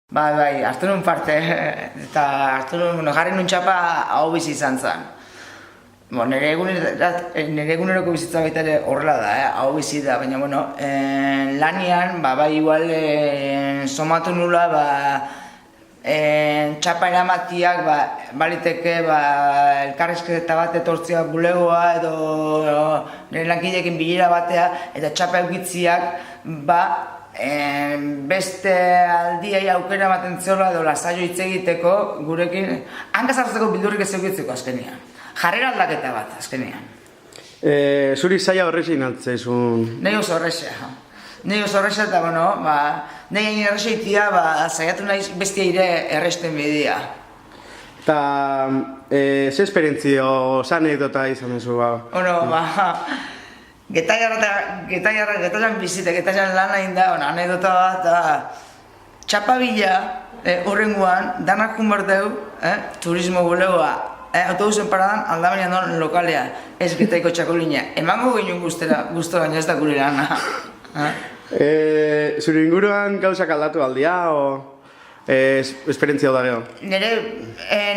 Bai, hartu nuen parte, eta hartu nuen, jarri nuen txapa hau bizi izan zen. Nire eguneroko bizitza baita ere horrela da, hau bizi da, baina lanian, bai igual somatu nula, txapa eramatiak, baliteke elkarrizketa bat etortzea bulegoa edo nire lankideekin bilera batea, eta txapa eukitziak, beste aldiai aukera ematen zeola edo lasaio hitz egiteko gurekin hankaz hartzeko bildurrik ez eukitzeko azkenean. Jarrera aldaketa bat azkenean. Zuri zaila horrexein altzeizun? Nei oso horrexa. Nei oso horrexa eta nei hain errexa itia zaiatu nahiz bestia ire erresten bidea. Eta ze esperientzio, ze anekdota izan duzu? Getaiarran bizite, getaiarran lan hain da, anekdota bat, txapa bila, horrengoan, danak jun berdeu, turismo bulegoa, autobusen paradan aldamenean doan lokalea, ez getaiko txakolina. Emango ginen guztu baina ez da gure lana. Zure inguruan gauzak aldatu aldia, o esperientzia da gero? Nire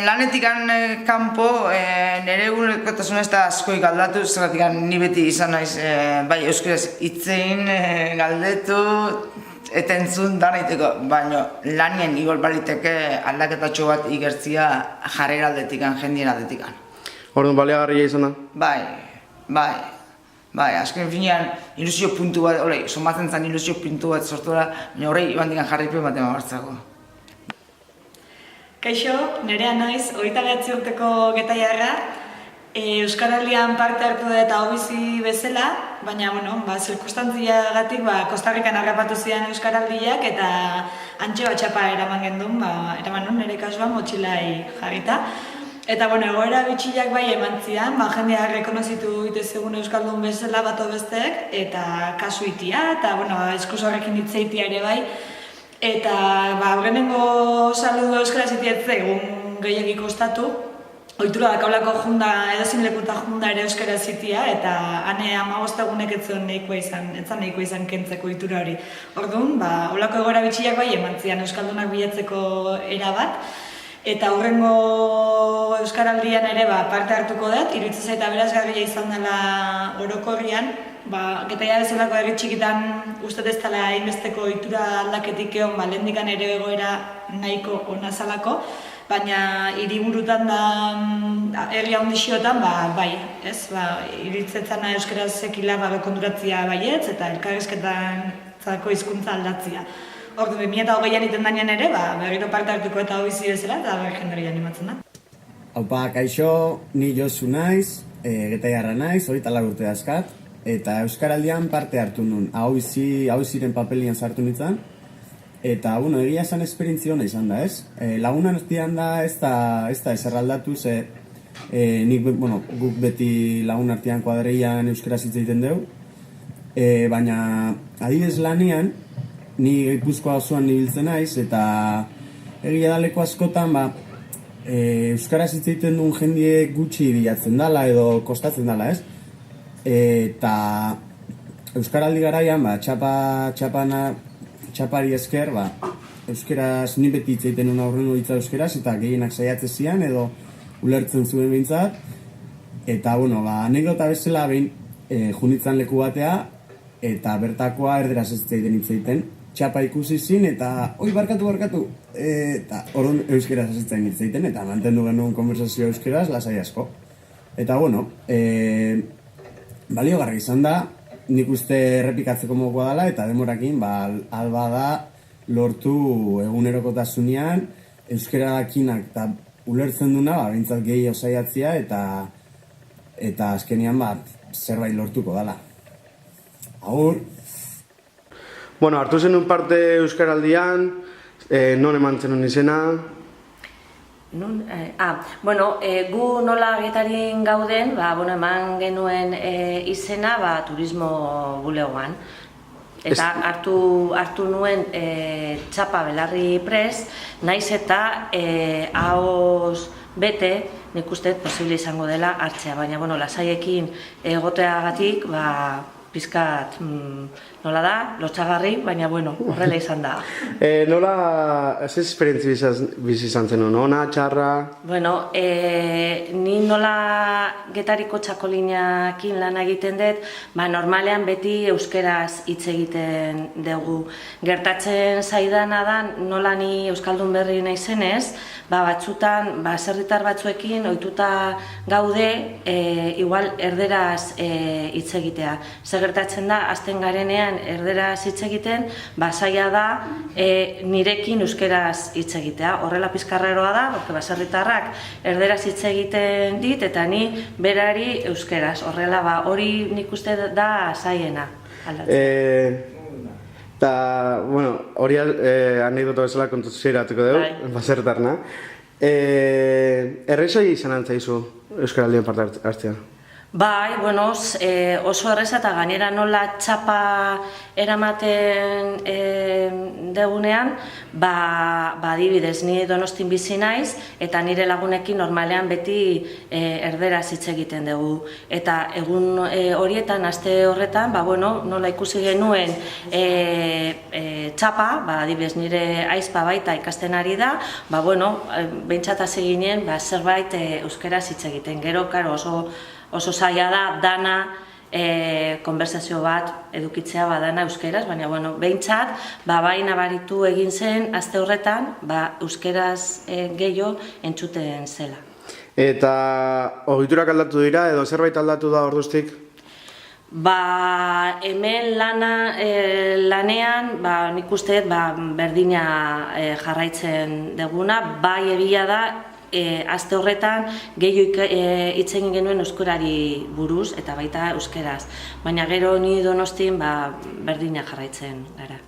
lanetik kanpo, nire egunekotasuna ez da askoik aldatu, zergatik ni beti izan naiz, euskaraz hitzein galdetu, eta entzun da nahiteko, baina lanien igol baliteke aldaketatxo bat igertzia jarrera aldetik, jendien aldetik. Orduan baliagarria izan da? Bai, azken finean ilusio puntu bat, somatzen zen ilusio puntu bat sortura, baina horrei ibandikan jarripen bat emabartzako. Kaixo, nerea naiz, 29 urteko getaiarra, Euskaraldian parte hartu da eta hobizi bezala, baina, zirkunstantziagatik Kostarrikan harrapatu zidan Euskaraldiak eta antxe bat txapa eraman gendun, eraman nun nire kasuan motxilai jarrita. Eta, egoera bitxilak bai eman zidan, jendea rekonozitu itezegun Euskaldun bezala bato besteek, eta kasu itia, eta, eskus horrekin hitzeitia ere bai. Eta, horrenengo saludu euskaraz itietze egun gehiagik kostatu. Ohitura dakaulako junda, edozin lekuta junda ere euskaraz itia, eta hane 15 egunek etzan nahikoa izan kentzeko ohitura hori. Orduan, holako egoera bitxiak bai eman zidan Euskaldunak bilatzeko erabat. Eta hurrengo Euskaraldian ere parte hartuko dut, iruditzen zait aberasgarria izan dela orokorrian. Getaia bezalako herri txikitan uste ez dela hainbesteko ohitura aldaketik egon, lehendikan ere egoera nahiko ona zalako, baina hiriburutan da herri handixiotan, bai, ez? Iruditzen zana euskaraz sekila konduratzia baietz eta elkarrizketan zako hizkuntza aldatzia. Ordu, 2008an iten danean ere, berriro parte hartuko eta hobizi bezala, eta jendari animatzen da. Aupa, kaixo, ni Josu naiz, getaiarra naiz, 24 urte dazkat, eta Euskaraldian parte hartu nun, hauziren papelian sartu nintzen, eta, egia esan esperientzia hona izan da, ez? Lagunan artean da ez da ezer aldatu, ze guk beti lagun artean kuadreian euskaraz hitz egiten dugu, baina adibidez lanean, ni Gipuzkoa osoan ibiltzen naiz, eta egia daleko askotan, euskaraz hitz egiten duen jendie gutxi bilatzen dela edo kostatzen dela, ez? Eta Euskaraldi garaian, txapari esker, euskaraz ni beti hitz egiten nuen aurrengo hitza euskaraz, eta gehienak saiatzen zian edo ulertzen zuen behintzat. Eta, anekdota bezala behin junitzen leku batea, eta bertakoa erderaz ez egiten hitz egiten. Txapa ikusi zin, eta barkatu, eta orduan euskaraz ez hitz egiten, eta mantendu genuen konversazio euskaraz lasai asko. Eta, baliogarri izan da, nik uste errepikatzeko mokoa dela, eta demorakin, alba da lortu egunerokotasunean, euskarakinak eta ulertzen duna, bintzat gehi osaiatzia, eta azkenean zerbait lortuko dela. Agur! Hartu zenun parte Euskaraldian, non eman zenun izena? Gu nola getarien gauden, eman genuen izena turismo bulegoan. Eta hartu nuen txapa belarri prest, naiz eta ahoz bete, nik uste posible izango dela hartzea, baina lasaiekin egoteagatik pizkat, nola da, lotxagarri, baina bueno, horrela izan da. Nola, ze esperientzia bizi izan zenuen, ona, txarra? Bueno, ni nola Getariko txakolinakin lan egiten dut, normalean beti euskeraz hitz egiten dugu. Gertatzen zaidana da, nola ni euskaldun berri naizenez, batzutan, zerritar batzuekin ohituta gaude, igual erderaz hitz egitea. Gertatzen da, azten garenean erderaz hitz egiten, zaila da nirekin euskeraz hitz egitea. Horrela pizkarreroa da, baserritarrak erderaz hitz egiten dit, eta ni berari euskeraz. Horrela, hori nik uste da zaiena. Eta, bueno, hori anekdota bezala kontuzieratuko dugu, baserritarna. Errezoi izan antzaizu euskaraldian parte hartzea? Bai, bueno, oso erreza eta gainera nola txapa eramaten degunean, adibidez, ni Donostin bizi naiz, eta nire lagunekin normalean beti erderaz hitz egiten dugu. Eta egun horietan, aste horretan, nola ikusi genuen txapa, adibidez, nire aizpa baita ikasten ari da, behintzat hasi ginen zerbait euskeraz hitz egiten. Gero, karo, oso zaila da, dana, konversazio bat edukitzea dana euskeraz, baina behintzat, bai nabaritu egin zen, aste horretan, euskeraz gehiago entzuten zela. Eta ohiturak aldatu dira, edo zerbait aldatu da orduztik? Hemen lanean, nik uste berdina jarraitzen duguna, bai egia da, aste horretan gehiago hitz egin genuen euskarari buruz eta baita euskeraz. Baina gero ni Donostin berdina jarraitzen gara.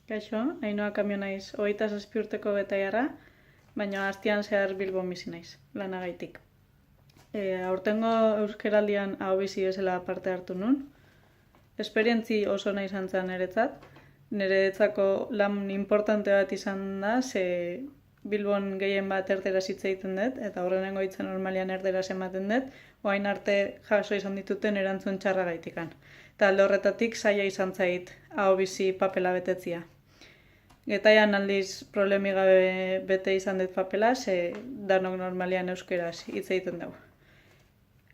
Kaixo, Ainhoa Kamio naiz, 27 urteko getaiarra, baina astian zehar Bilbon bizi naiz, lanagaitik. Aurtengo euskaraldian hau bizi bezala parte hartu nun. Esperientzi oso nahi izan zen niretzat. Niretzako lan importante bat izan da, ze Bilbon gehien bat erderaz hitz egiten dut, eta horrenengo hitza normalian erderaz ematen dut, orain arte jaso izan dituten erantzun txarragaitikan. Eta alde horretatik zaila izan zait hau bizi papela betetzia. Getaian aldiz problemi gabe bete izan dut papela, ze danok normalian euskeraz hitz egiten dugu.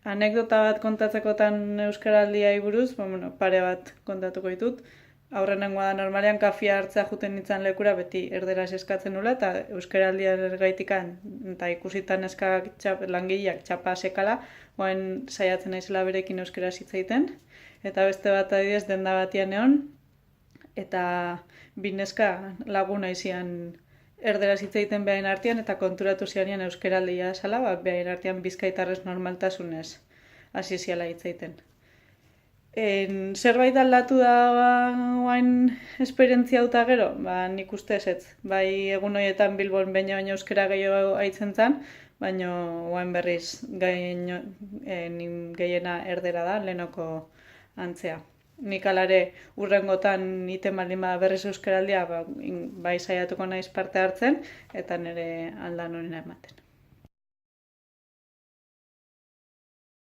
Anekdota bat kontatzekotan euskaraldiai buruz, pare bat kontatuko ditut. Aurrenengoa da normalean kafia hartzea juten nintzen lekura beti erderaz eskatzen nula, eta euskaraldia gaitikan, eta ikusitan langileak txapa sekala, oain saiatzen naizela berekin euskaraz hitz egiten. Eta beste bat adidez denda batian egon, eta bi neska laguna izian erderaz hitz egiten behain artean, eta konturatu zianean euskaraldia zala, behain artean bizkaitarrez normaltasunez hasi ziala hitz egiten. Zerbait aldatu da oain esperientzia hauta gero? Nik ustez ez. Bai egun horietan Bilbon baina euskara gehiago aitzen zen, baina oain berriz gehiena erdera da, lehenoko antzea. Nik alare urrengotan iten baldin berriz euskaraldia, bai saiatuko naiz parte hartzen, eta nire aldan horina ematen.